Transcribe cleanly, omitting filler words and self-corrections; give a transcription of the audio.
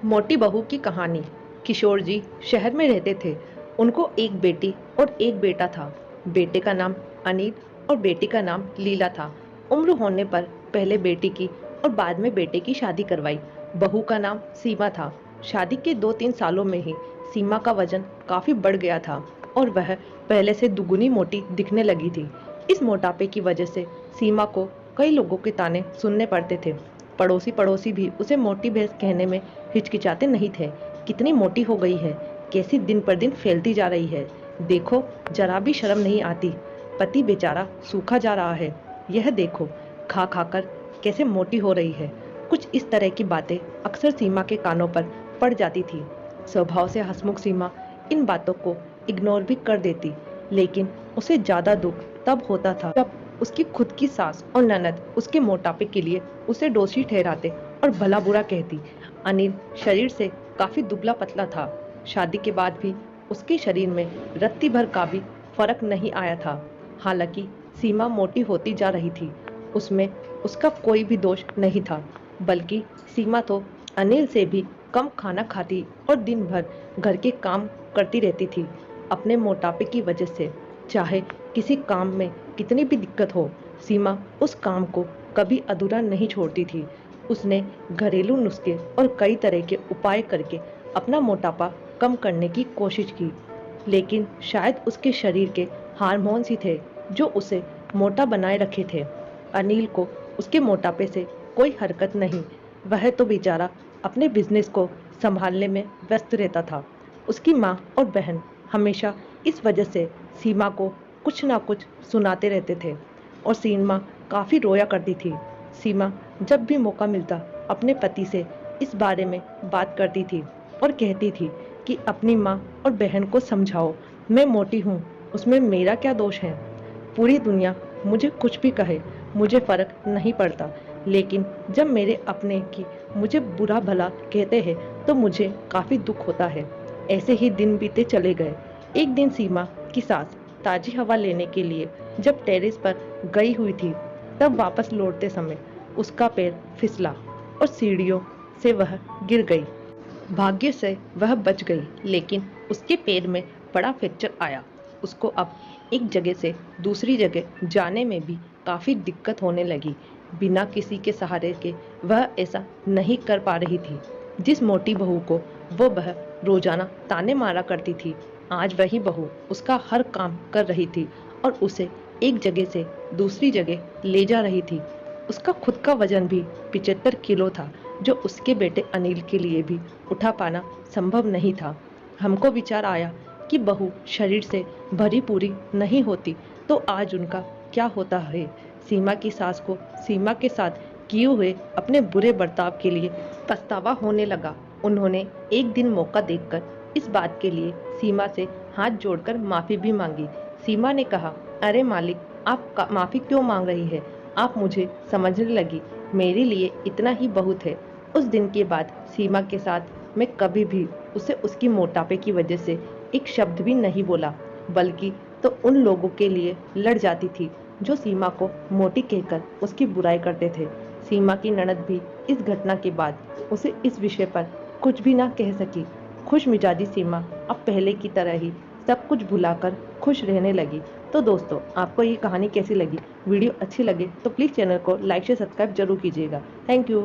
मोटी बहू की कहानी। किशोर जी शहर में रहते थे। उनको एक बेटी और एक बेटा था। बेटे का नाम अनिल और बेटी का नाम लीला था। उम्र होने पर पहले बेटी की और बाद में बेटे की शादी करवाई। बहू का नाम सीमा था। शादी के 2-3 सालों में ही सीमा का वजन काफी बढ़ गया था और वह पहले से दुगुनी मोटी दिखने लगी थी। इस मोटापे की वजह से सीमा को कई लोगों के ताने सुनने पड़ते थे। पड़ोसी भी उसे मोटी भैंस कहने में हिचकिचाते नहीं थे। कितनी मोटी हो गई है, कैसी दिन पर दिन फैलती जा रही है, देखो जरा भी शर्म नहीं आती, पति बेचारा सूखा जा रहा है, यह देखो खा खा कर कैसे मोटी हो रही है। कुछ इस तरह की बातें अक्सर सीमा के कानों पर पड़ जाती थी। स्वभाव से हंसमुख सीमा इन बातों को इग्नोर भी कर देती, लेकिन उसे ज्यादा दुख तब होता था जब उसकी खुद की सास और ननद उसके मोटापे के लिए उसे दोषी ठहराते और भला बुरा कहती। अनिल शरीर से काफी दुबला पतला था। शादी के बाद भी उसके शरीर में रत्ती भर का भी फर्क नहीं आया था। हालांकि सीमा मोटी होती जा रही थी, उसमें उसका कोई भी दोष नहीं था, बल्कि सीमा तो अनिल से भी कम खाना खाती और दिन भर घर के काम करती रहती थी। अपने मोटापे की वजह से चाहे किसी काम में कितनी भी दिक्कत हो, सीमा उस काम को कभी अधूरा नहीं छोड़ती थी। उसने घरेलू नुस्खे और कई तरह के उपाय करके अपना मोटापा कम करने की कोशिश की, लेकिन शायद उसके शरीर के हार्मोन्स ही थे जो उसे मोटा बनाए रखे थे। अनिल को उसके मोटापे से कोई हरकत नहीं, वह तो बेचारा अपने बिजनेस को संभालने में व्यस्त रहता था। उसकी माँ और बहन हमेशा इस वजह से सीमा को कुछ ना कुछ सुनाते रहते थे और सीमा काफ़ी रोया करती थी। सीमा जब भी मौका मिलता अपने पति से इस बारे में बात करती थी और कहती थी कि अपनी माँ और बहन को समझाओ, मैं मोटी हूँ, उसमें मेरा क्या दोष है। पूरी दुनिया मुझे कुछ भी कहे, मुझे फर्क नहीं पड़ता, लेकिन जब मेरे अपने की मुझे बुरा भला कहते हैं तो मुझे काफ़ी दुख होता है। ऐसे ही दिन बीते चले गए। एक दिन सीमा की सास ताजी हवा लेने के लिए जब टेरेस पर गई हुई थी, तब वापस लौटते समय उसका पैर फिसला और सीढ़ियों से वह गिर गई। भाग्य से वह बच गई, लेकिन उसके पैर में बड़ा फ्रैक्चर आया। उसको अब एक जगह से दूसरी जगह जाने में भी काफ़ी दिक्कत होने लगी। बिना किसी के सहारे के वह ऐसा नहीं कर पा रही थी। जिस मोटी बहू को वह रोजाना ताने मारा करती थी, आज वही बहू उसका हर काम कर रही थी और उसे एक जगह से दूसरी जगह ले जा रही थी। उसका खुद का वजन भी 75 किलो था, जो उसके बेटे अनिल के लिए भी उठा पाना संभव नहीं था। हमको विचार आया कि बहू शरीर से भरी पूरी नहीं होती तो आज उनका क्या होता है। सीमा की सास को सीमा के साथ किए हुए अपने बुरे बर्ताव के लिए पछतावा होने लगा। उन्होंने एक दिन मौका देखकर इस बात के लिए सीमा से हाथ जोड़कर माफी भी मांगी। सीमा ने कहा, अरे मालिक, आप माफी क्यों मांग रही है? आप मुझे समझने लगी, मेरे लिए इतना ही बहुत है। उस दिन के बाद सीमा के साथ मैं कभी भी उसे उसकी मोटापे की वजह से एक शब्द भी नहीं बोला, बल्कि तो उन लोगों के लिए लड़ जाती थी जो सीमा को मोटी कहकर उसकी बुराई करते थे। सीमा की ननद भी इस घटना के बाद उसे इस विषय पर कुछ भी ना कह सकी। खुश मिजाजी सीमा अब पहले की तरह ही सब कुछ भुलाकर खुश रहने लगी। तो दोस्तों, आपको ये कहानी कैसी लगी? वीडियो अच्छी लगे तो प्लीज़ चैनल को लाइक से सब्सक्राइब जरूर कीजिएगा। Thank you.